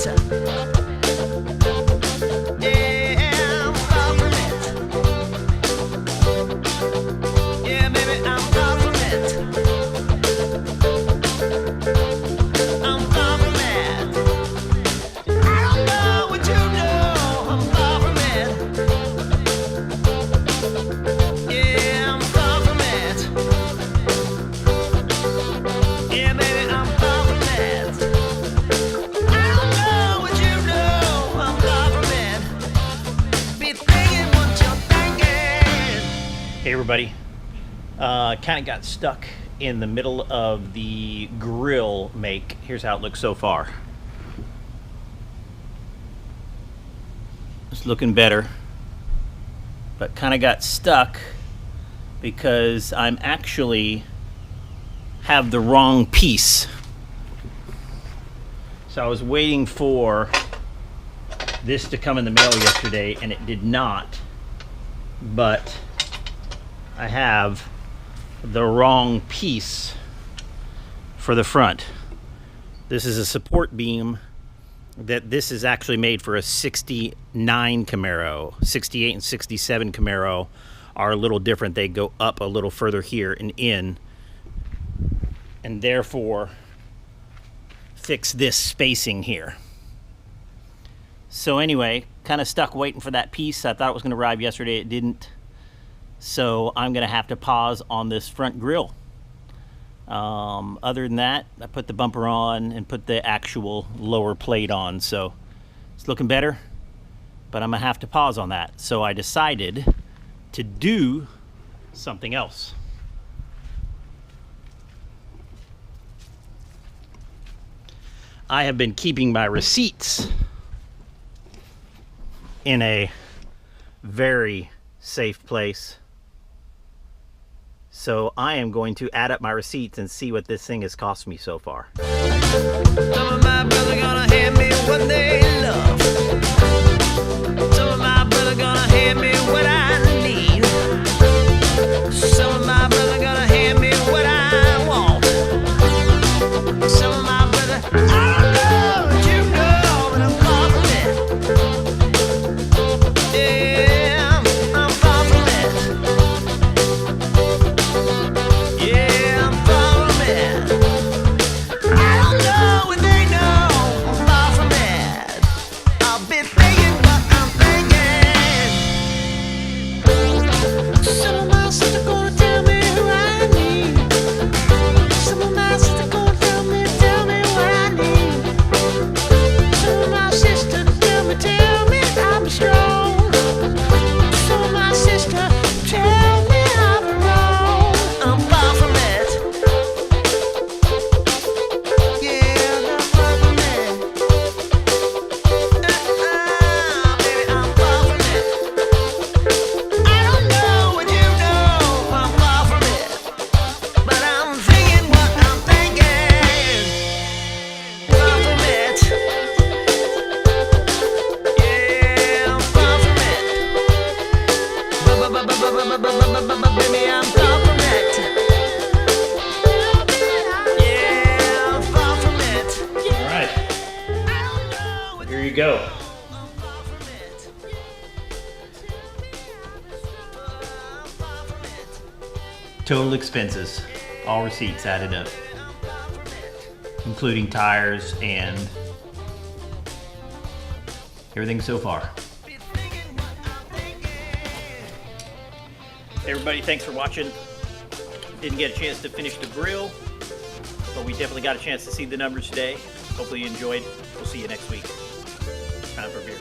Yeah, I'm far from it. Yeah, baby, I'm far from it. I'm far from it. I don't know what you know. I'm far from it. Yeah, I'm far from it. Yeah, baby, I'm far from it. I don't know what you know. I'm far from it. Be thinking what you're thinking. Hey everybody, kind of got stuck in the middle of the grill make. Here's how it looks so far. It's looking better, but kind of got stuck because I'm actually have the wrong piece. So I was waiting for this to come in the mail yesterday and it did not, but I have the wrong piece for the front. This is a support beam that this is actually made for a 69 Camaro. 68 and 67 Camaro are a little different. They go up a little further here and in, and therefore fix this spacing here. So anyway, kind of stuck waiting for that piece. I thought it was going to arrive yesterday. It didn't. So I'm going to have to pause on this front grille. Other than that, I put the bumper on and put the actual lower plate on. So it's looking better, but I'm going to have to pause on that. So I decided to do something else. I have been keeping my receipts in a very safe place. So I am going to add up my receipts and see what this thing has cost me so far. Some of my brothers gonna hand me what they love. Some of my brothers gonna hand me what I need. Some of my brothers gonna hand me what I want. Some of my brothers, I don't know what you know, but I'm far from it. Yeah, I'm far from it. Yeah, I'm far from it. I don't know what they know. I'm far from it. I've been thinking what I'm thinking. Some of my sisters gonna tell me who I need. Some of my sisters gonna tell me what I need. Some of my sisters tell me I'm strong. Some of my sisters tell me I'm wrong. I'm far from it. Yeah, I'm far from it. Baby, I'm far from it. I don't know what you know. I'm far from it, but I'm thinking what I'm thinking. Far from it. Yeah, I'm far from it. Baby, I'm far from it. Yeah, I'm far from it. All right, I don't know what here you go. I'm far from it. I'm far from it. Total expenses, all receipts added up, including tires and everything so far. Hey everybody, thanks for watching. Didn't get a chance to finish the grill, but we definitely got a chance to see the numbers today. Hopefully you enjoyed. We'll see you next week. Time for beer.